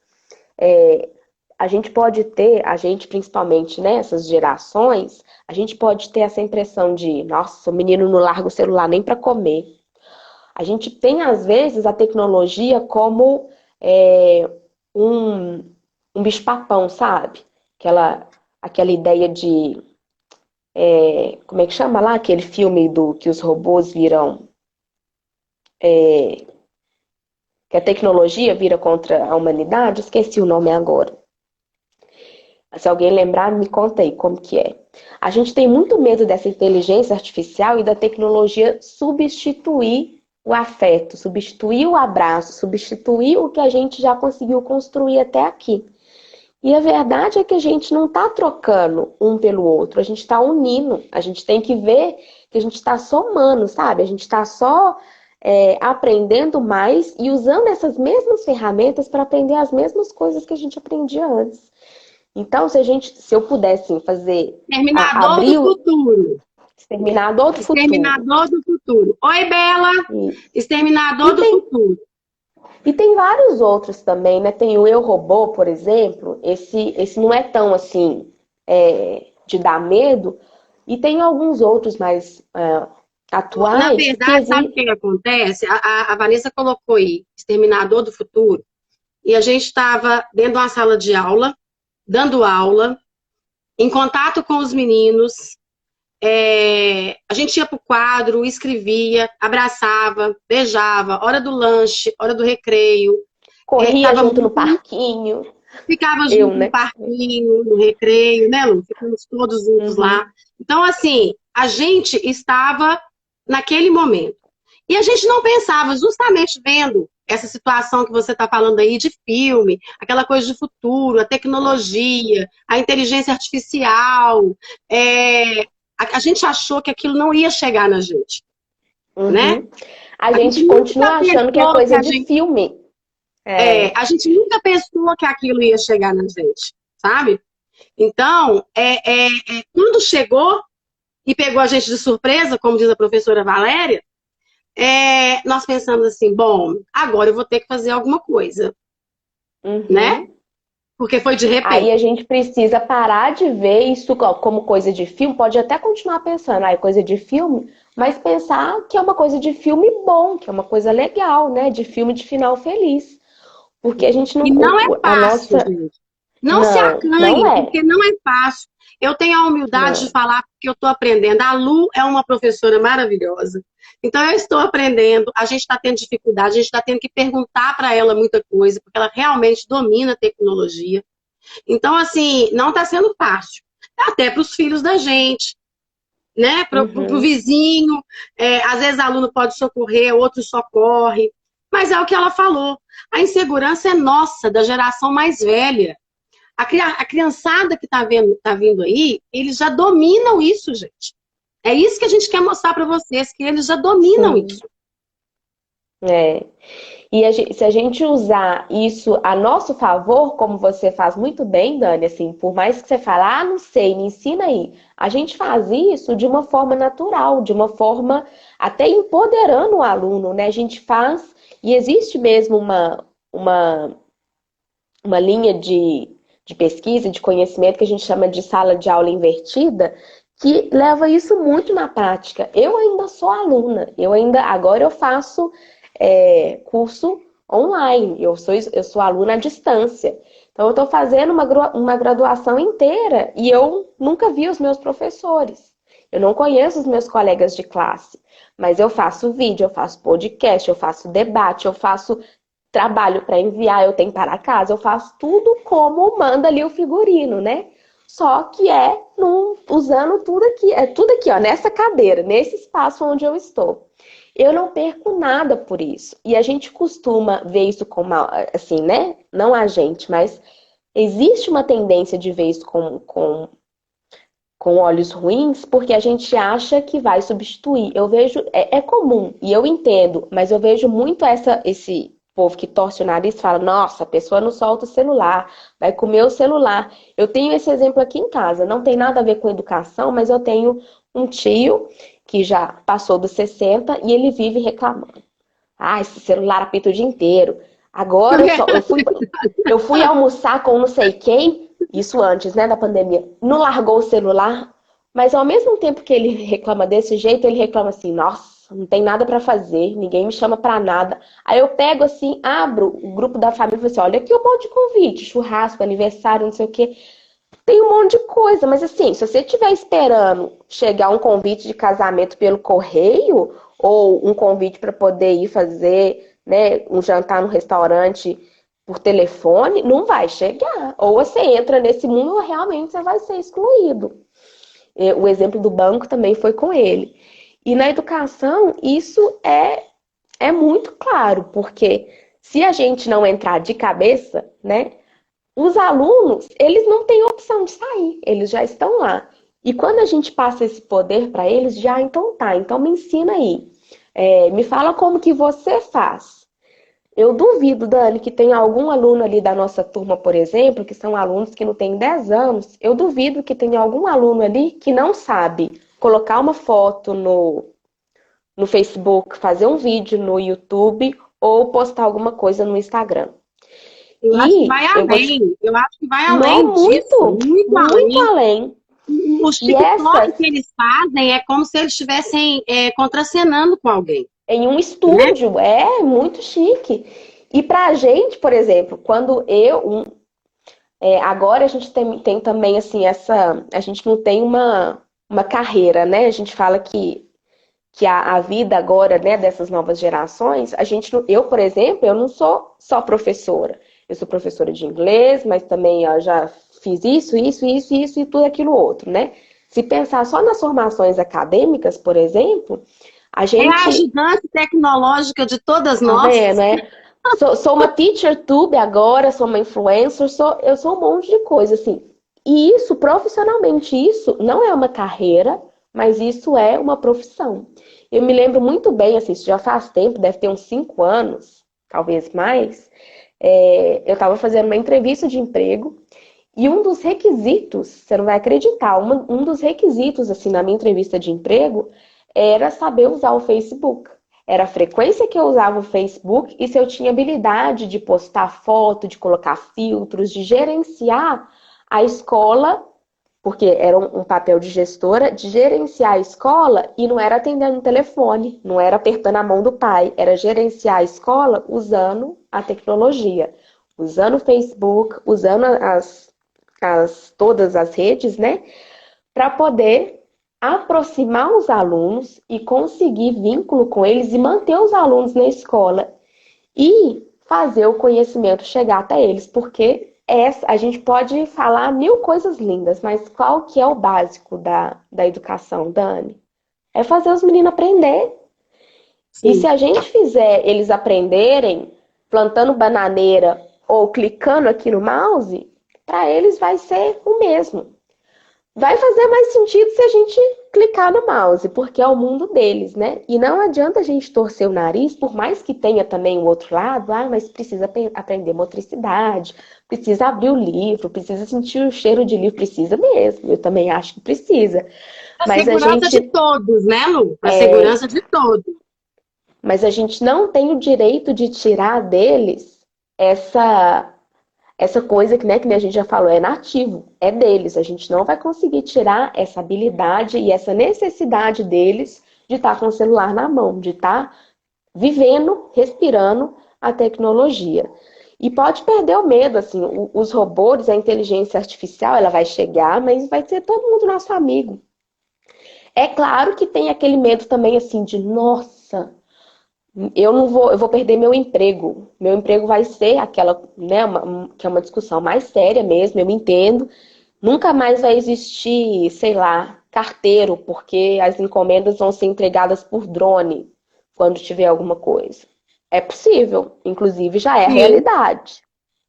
a gente pode ter, a gente principalmente nessas gerações, a gente pode ter essa impressão de, nossa, o menino não larga o celular nem para comer. A gente tem, às vezes, a tecnologia como um, um bicho-papão, sabe? Aquela ideia de, como é que chama lá? Aquele filme do que os robôs viram, que a tecnologia vira contra a humanidade, esqueci o nome agora. Se alguém lembrar, me conta aí como que é. A gente tem muito medo dessa inteligência artificial e da tecnologia substituir o afeto, substituir o abraço, substituir o que a gente já conseguiu construir até aqui. E a verdade é que a gente não está trocando um pelo outro, a gente está unindo. A gente tem que ver que a gente está somando, sabe? A gente está só aprendendo mais e usando essas mesmas ferramentas para aprender as mesmas coisas que a gente aprendia antes. Então, se eu pudesse fazer... Exterminador do futuro. Exterminador do futuro. Exterminador do futuro. Oi, Bela! Isso. Exterminador do futuro. E tem vários outros também, né? Tem o Eu, Robô, por exemplo. Esse não é tão, assim, de dar medo. E tem alguns outros mais atuais. Na verdade, sabe o que acontece? A Vanessa colocou aí, Exterminador do Futuro. E a gente estava dentro de uma sala de aula, dando aula, em contato com os meninos, a gente ia para o quadro, escrevia, abraçava, beijava, hora do lanche, hora do recreio. Corria junto no parquinho. Ficava junto no parquinho, no recreio, né, Lu? Ficamos todos juntos lá. Então, assim, a gente estava naquele momento. E a gente não pensava, justamente vendo essa situação que você está falando aí de filme, aquela coisa de futuro, a tecnologia, a inteligência artificial, a gente achou que aquilo não ia chegar na gente, né? A gente continua achando que é coisa de filme. A gente nunca pensou que aquilo ia chegar na gente, sabe? Então, quando chegou e pegou a gente de surpresa, como diz a professora Valéria, nós pensamos assim, bom, agora eu vou ter que fazer alguma coisa, né? Porque foi de repente. Aí a gente precisa parar de ver isso como coisa de filme, pode até continuar pensando, é coisa de filme, mas pensar que é uma coisa de filme bom, que é uma coisa legal, né? De filme de final feliz. Porque a gente não... E não é fácil, gente. Não se acanhe, porque não é fácil. Eu tenho a humildade de falar que eu estou aprendendo. A Lu é uma professora maravilhosa. Então, eu estou aprendendo. A gente está tendo dificuldade, a gente está tendo que perguntar para ela muita coisa, porque ela realmente domina a tecnologia. Então, assim, não está sendo fácil. Até para os filhos da gente. né? Para o vizinho. Às vezes aluno pode socorrer, outro socorre. Mas é o que ela falou. A insegurança é nossa, da geração mais velha. A criançada que tá vindo aí, eles já dominam isso, gente. É isso que a gente quer mostrar para vocês, que eles já dominam Sim. isso. E se a gente usar isso a nosso favor, como você faz muito bem, Dani, assim, por mais que você fale, não sei, me ensina aí. A gente faz isso de uma forma natural, de uma forma até empoderando o aluno, né? A gente faz, e existe mesmo uma linha de pesquisa, de conhecimento que a gente chama de sala de aula invertida, que leva isso muito na prática. Eu ainda sou aluna, agora eu faço curso online, eu sou aluna à distância. Então, eu estou fazendo uma graduação inteira e eu nunca vi os meus professores. Eu não conheço os meus colegas de classe, mas eu faço vídeo, eu faço podcast, eu faço debate, eu faço trabalho para enviar, eu tenho para casa, eu faço tudo como manda ali o figurino, né? Só que usando tudo aqui, ó, nessa cadeira, nesse espaço onde eu estou. Eu não perco nada por isso. E a gente costuma ver isso como, assim, né? Não a gente, mas existe uma tendência de ver isso com olhos ruins, porque a gente acha que vai substituir. Eu vejo, é comum, e eu entendo, mas eu vejo muito esse povo que torce o nariz e fala, nossa, a pessoa não solta o celular, vai comer o celular. Eu tenho esse exemplo aqui em casa, não tem nada a ver com educação, mas eu tenho um tio que já passou dos 60 e ele vive reclamando. Esse celular apita o dia inteiro. Agora eu fui almoçar com não sei quem, isso antes, né, da pandemia, não largou o celular, mas ao mesmo tempo que ele reclama desse jeito, ele reclama assim, nossa, não tem nada para fazer, ninguém me chama para nada. Aí eu pego assim, abro o grupo da família e falo assim, olha aqui um monte de convite, churrasco, aniversário, não sei o quê. Tem um monte de coisa, mas assim, se você estiver esperando chegar um convite de casamento pelo correio, ou um convite para poder ir fazer, né, um jantar no restaurante por telefone, não vai chegar. Ou você entra nesse mundo ou realmente você vai ser excluído. O exemplo do banco também foi com ele. E na educação, isso é muito claro, porque se a gente não entrar de cabeça, né, os alunos, eles não têm opção de sair, eles já estão lá. E quando a gente passa esse poder para eles, já então tá, então me ensina aí. Me fala como que você faz. Eu duvido, Dani, que tenha algum aluno ali da nossa turma, por exemplo, que são alunos que não têm 10 anos, eu duvido que tenha algum aluno ali que não sabe colocar uma foto no Facebook, fazer um vídeo no YouTube ou postar alguma coisa no Instagram. Eu acho que vai além. Eu acho que vai além disso. Muito além. Os TikTok que eles fazem é como se eles estivessem contracenando com alguém. Em um estúdio, né? É muito chique. E pra gente, por exemplo, quando agora a gente tem também, assim, a gente não tem uma carreira, né? A gente fala que a vida agora, né, dessas novas gerações, eu, por exemplo, eu não sou só professora. Eu sou professora de inglês, mas também já fiz isso e tudo aquilo outro, né? Se pensar só nas formações acadêmicas, por exemplo, a gente... É a ajudante tecnológica de todas nós. Tá vendo, né? Sou uma teacher tube agora, sou uma influencer, eu sou um monte de coisa, assim. E isso, profissionalmente, isso não é uma carreira, mas isso é uma profissão. Eu me lembro muito bem, assim, isso já faz tempo, deve ter uns 5 anos, talvez mais. Eu estava fazendo uma entrevista de emprego e um dos requisitos, você não vai acreditar, um dos requisitos, assim, na minha entrevista de emprego era saber usar o Facebook. Era a frequência que eu usava o Facebook e se eu tinha habilidade de postar foto, de colocar filtros, de gerenciar a escola, porque era um papel de gestora, de gerenciar a escola e não era atendendo o telefone, não era apertando a mão do pai, era gerenciar a escola usando a tecnologia, usando o Facebook, usando todas as redes, né, para poder aproximar os alunos e conseguir vínculo com eles e manter os alunos na escola e fazer o conhecimento chegar até eles, porque A gente pode falar mil coisas lindas, mas qual que é o básico da educação, Dani? É fazer os meninos aprender. E se Sim. a gente fizer eles aprenderem plantando bananeira ou clicando aqui no mouse, para eles vai ser o mesmo. Vai fazer mais sentido se a gente clicar no mouse, porque é o mundo deles, né? E não adianta a gente torcer o nariz, por mais que tenha também o outro lado, mas precisa aprender motricidade, precisa abrir o livro, precisa sentir o cheiro de livro, precisa mesmo. Eu também acho que precisa. A Mas a segurança de gente, todos, né, Lu? A segurança de todos. mas a gente não tem o direito de tirar deles essa essa coisa que, né, que a gente já falou, é nativo, é deles. A gente não vai conseguir tirar essa habilidade e essa necessidade deles de estar com o celular na mão, de estar vivendo, respirando a tecnologia. E pode perder o medo, assim, os robôs, a inteligência artificial, ela vai chegar, mas vai ser todo mundo nosso amigo. É claro que tem aquele medo também, assim, de, nossa, eu vou perder meu emprego. Meu emprego vai ser aquela, né, que é uma discussão mais séria mesmo, eu entendo. Nunca mais vai existir, sei lá, carteiro, porque as encomendas vão ser entregadas por drone quando tiver alguma coisa. É possível, inclusive já é a Sim, realidade,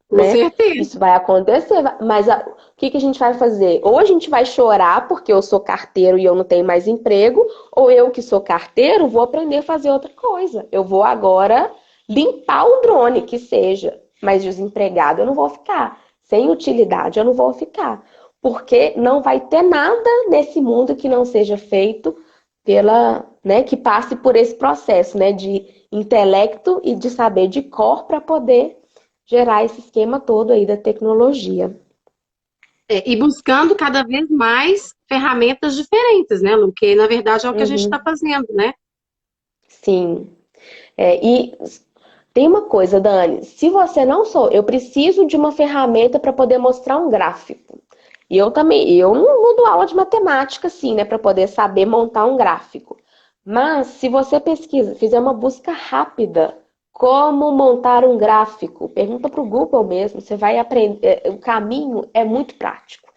com né? certeza. Isso vai acontecer, mas o que que a gente vai fazer? Ou a gente vai chorar porque eu sou carteiro e eu não tenho mais emprego, ou eu que sou carteiro vou aprender a fazer outra coisa. Eu vou agora limpar o drone, que seja, mas desempregado eu não vou ficar. Sem utilidade eu não vou ficar. Porque não vai ter nada nesse mundo que não seja feito pela, né, que passe por esse processo, né, de intelecto e de saber de cor para poder gerar esse esquema todo aí da tecnologia. E buscando cada vez mais ferramentas diferentes, né, Lu? Que na verdade é o que a gente está Uhum, fazendo, né? sim. E tem uma coisa, Dani, se você não sou, eu preciso de uma ferramenta para poder mostrar um gráfico. E eu também, eu não dou aula de matemática, assim, né, para poder saber montar um gráfico. Mas se você pesquisa, fizer uma busca rápida, como montar um gráfico, pergunta para o Google mesmo, você vai aprender, o caminho é muito prático.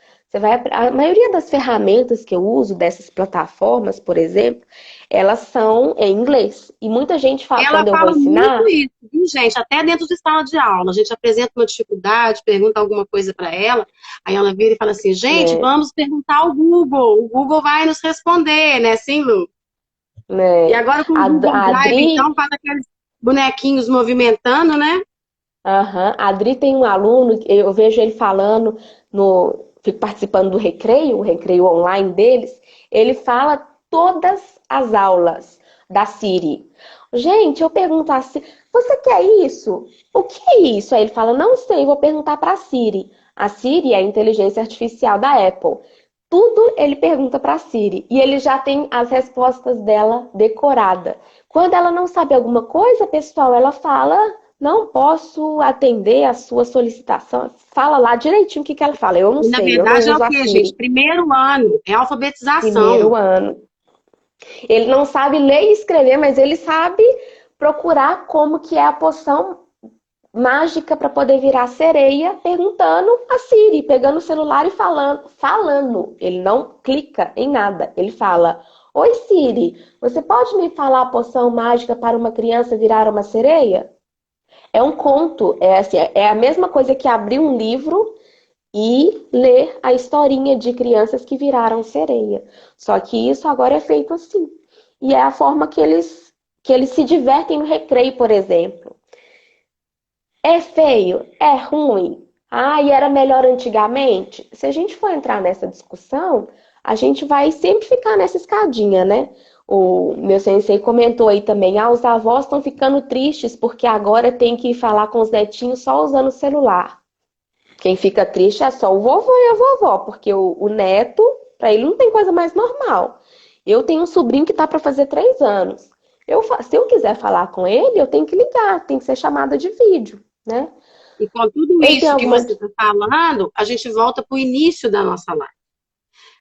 A maioria das ferramentas que eu uso dessas plataformas, por exemplo, elas são em inglês. E muita gente fala, Ela quando eu vou fala muito ensinar, isso, viu, gente? Até dentro de sala de aula. A gente apresenta uma dificuldade, pergunta alguma coisa para ela, aí ela vira e fala assim: gente, né, vamos perguntar ao Google. O Google vai nos responder, né? Sim, Lu? E né, agora com o Google A Drive, Adri, então, faz aqueles bonequinhos movimentando, né? aham, a Adri tem um aluno, eu vejo ele falando fico participando do recreio, o recreio online deles, ele fala todas as aulas da Siri. Gente, eu pergunto assim, você quer isso? O que é isso? Aí ele fala, não sei, vou perguntar para a Siri. A Siri é a inteligência artificial da Apple. Tudo ele pergunta para a Siri e ele já tem as respostas dela decorada. Quando ela não sabe alguma coisa, pessoal, ela fala, não posso atender a sua solicitação. Fala lá direitinho o que que ela fala. Eu não E na sei, eu não verdade é o uso a quê, gente? Siri. Primeiro ano, é alfabetização. Primeiro ano. Ele não sabe ler e escrever, mas ele sabe procurar como que é a poção mágica para poder virar sereia, perguntando a Siri, pegando o celular e falando. Ele não clica em nada. Ele fala: oi, Siri, você pode me falar a poção mágica para uma criança virar uma sereia? É um conto, é assim, é a mesma coisa que abrir um livro e ler a historinha de crianças que viraram sereia. Só que isso agora é feito assim. E é a forma que eles se divertem no recreio, por exemplo. É feio? É ruim? Ah, e era melhor antigamente? Se a gente for entrar nessa discussão, a gente vai sempre ficar nessa escadinha, né? O meu sensei comentou aí também, os avós estão ficando tristes porque agora tem que falar com os netinhos só usando o celular. Quem fica triste é só o vovô e a vovó, porque o neto, para ele não tem coisa mais normal. Eu tenho um sobrinho que tá para fazer 3 anos. Se eu quiser falar com ele, eu tenho que ligar, tem que ser chamada de vídeo, né? E com tudo Ele tem isso que alguma. você está falando, a gente volta para o início da nossa live.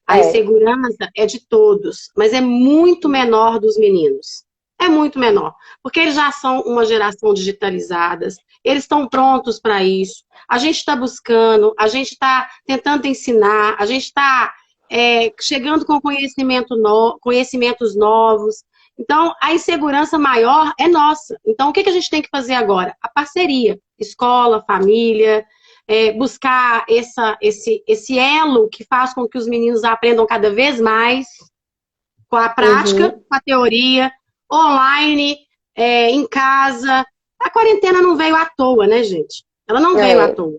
A É, insegurança é de todos, mas é muito menor dos meninos. é muito menor, porque eles já são uma geração digitalizadas, eles estão prontos para isso. A gente está buscando, a gente está tentando ensinar, a gente está chegando com conhecimentos novos. Então, a insegurança maior é nossa. Então, o que a gente tem que fazer agora? A parceria, escola, família, buscar esse elo que faz com que os meninos aprendam cada vez mais com a prática, com a teoria, online, em casa. A quarentena não veio à toa, né, gente? Ela não veio à toa.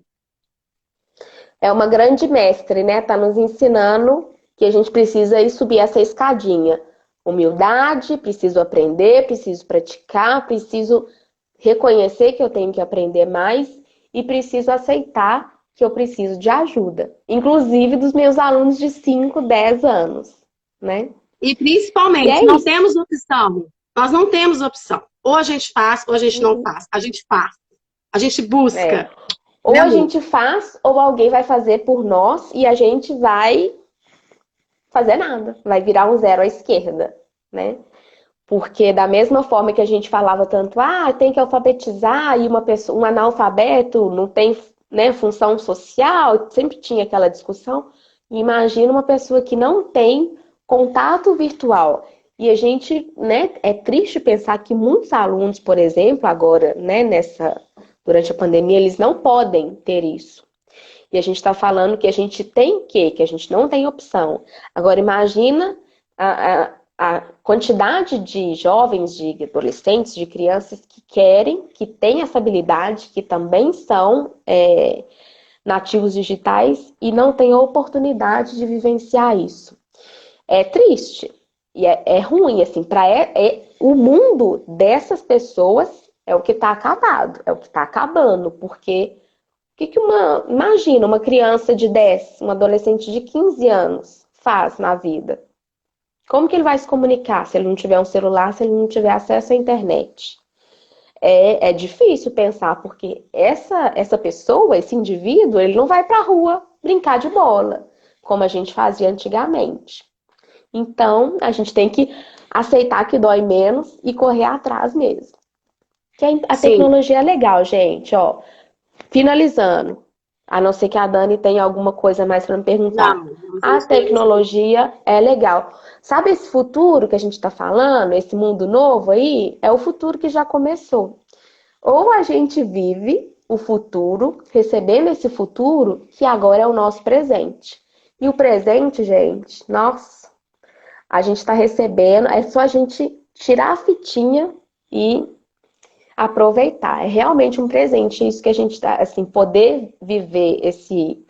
É uma grande mestre, né? Tá nos ensinando que a gente precisa ir subir essa escadinha. Humildade, preciso aprender, preciso praticar, preciso reconhecer que eu tenho que aprender mais e preciso aceitar que eu preciso de ajuda. Inclusive dos meus alunos de 5, 10 anos, né? E principalmente, não temos opção. Nós não temos opção. Ou a gente faz, ou a gente não faz. A gente faz. A gente busca. Ou a gente faz, ou alguém vai fazer por nós e a gente vai fazer nada. Vai virar um zero à esquerda, né? Porque da mesma forma que a gente falava tanto, tem que alfabetizar e um analfabeto não tem, né, função social, sempre tinha aquela discussão. Imagina uma pessoa que não tem contato virtual. E a gente, né, é triste pensar que muitos alunos, por exemplo, agora, né, durante a pandemia, eles não podem ter isso. E a gente está falando que a gente tem que a gente não tem opção. Agora, imagina a quantidade de jovens, de adolescentes, de crianças que querem, que têm essa habilidade, que também são nativos digitais e não têm a oportunidade de vivenciar isso. É triste e é ruim, assim, o mundo dessas pessoas é o que está acabado, é o que está acabando, porque imagina uma criança de 10, um adolescente de 15 anos faz na vida? Como que ele vai se comunicar se ele não tiver um celular, se ele não tiver acesso à internet? É difícil pensar, porque essa pessoa, esse indivíduo, ele não vai para a rua brincar de bola, como a gente fazia antigamente. Então, a gente tem que aceitar que dói menos e correr atrás mesmo. Que a tecnologia é legal, gente, ó. Finalizando, a não ser que a Dani tenha alguma coisa mais para me perguntar. Não, a tecnologia é legal. Sabe esse futuro que a gente está falando, esse mundo novo aí? É o futuro que já começou. Ou a gente vive o futuro, recebendo esse futuro, que agora é o nosso presente. E o presente, gente, nossa, a gente está recebendo, é só a gente tirar a fitinha e aproveitar. É realmente um presente isso que a gente está, assim, poder viver esse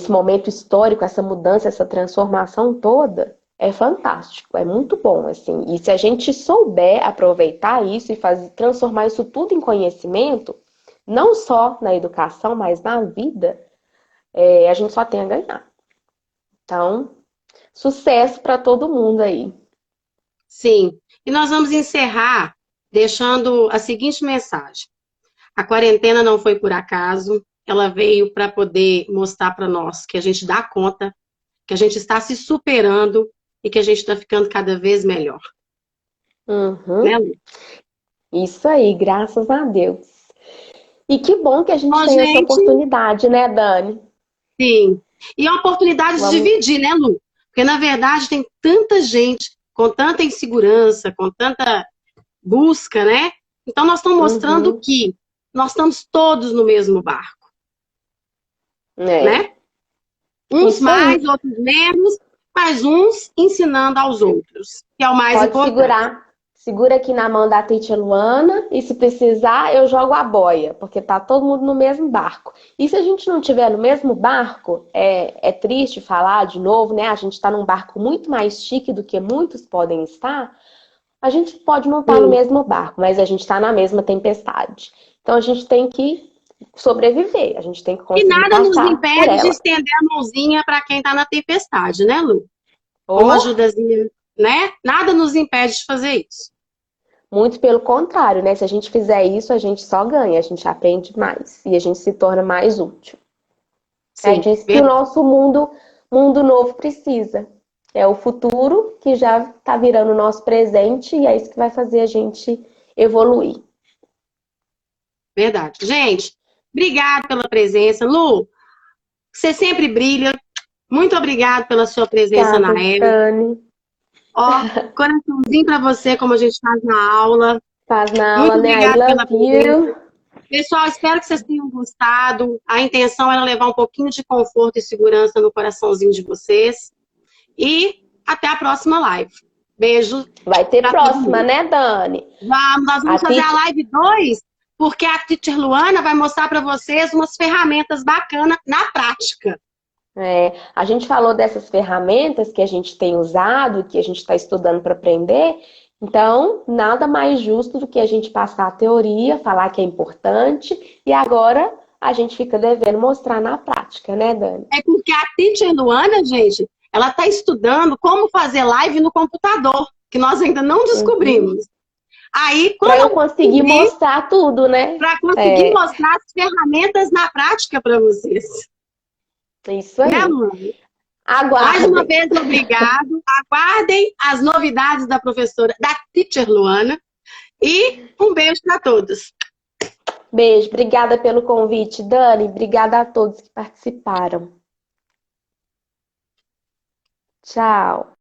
momento histórico, essa mudança, essa transformação toda, é fantástico, é muito bom, assim. E se a gente souber aproveitar isso e transformar isso tudo em conhecimento, não só na educação, mas na vida, a gente só tem a ganhar. Então, sucesso para todo mundo aí. Sim. E nós vamos encerrar deixando a seguinte mensagem. A quarentena não foi por acaso, ela veio para poder mostrar para nós que a gente dá conta, que a gente está se superando e que a gente está ficando cada vez melhor. Né, Lu? Isso aí, graças a Deus. E que bom que a gente tem essa oportunidade, né, Dani? Sim. E a oportunidade de dividir, né, Lu? Porque, na verdade, tem tanta gente com tanta insegurança, com tanta busca, né? Então, nós estamos mostrando que nós estamos todos no mesmo barco. Né? Uns mais, outros menos, mas uns ensinando aos outros, que é o mais importante. Segura aqui na mão da Titia Luana e se precisar eu jogo a boia, porque tá todo mundo no mesmo barco. E se a gente não tiver no mesmo barco, é triste falar de novo, né? A gente tá num barco muito mais chique do que muitos podem estar. A gente pode não estar no mesmo barco, mas a gente tá na mesma tempestade. Então a gente tem que sobreviver, a gente tem que conseguir passar. E nada nos impede de estender a mãozinha para quem tá na tempestade, né, Lu? Uma ajudazinha, né? Nada nos impede de fazer isso. Muito pelo contrário, né? Se a gente fizer isso, a gente só ganha, a gente aprende mais e a gente se torna mais útil. É disso que o nosso mundo novo precisa. É o futuro que já está virando o nosso presente e é isso que vai fazer a gente evoluir. Verdade. Gente, obrigada pela presença. Lu, você sempre brilha. Muito obrigada pela sua presença na Obrigada, Hebe. Dani. Ó, coraçãozinho para você, como a gente faz na aula. Faz na aula, Muito né? I obrigada love pela presença. you. Pessoal, espero que vocês tenham gostado. A intenção era levar um pouquinho de conforto e segurança no coraçãozinho de vocês. E até a próxima live. Beijo Vai ter para todo próxima, mundo. né, Dani? Nós A vamos fazer a live 2, porque a Teacher Luana vai mostrar para vocês umas ferramentas bacanas na prática. A gente falou dessas ferramentas que a gente tem usado, que a gente está estudando para aprender. Então, nada mais justo do que a gente passar a teoria, falar que é importante, e agora a gente fica devendo mostrar na prática, né, Dani? É porque a Teacher Luana, gente, ela está estudando como fazer live no computador, que nós ainda não descobrimos. Aí, Para quando eu conseguir mostrar tudo, né? para conseguir mostrar as ferramentas na prática para vocês. Isso aí. Né, Luana? Aguardem. Mais uma vez, obrigado. Aguardem as novidades da professora, da Teacher Luana. E um beijo para todos. Beijo, obrigada pelo convite, Dani. Obrigada a todos que participaram. Tchau.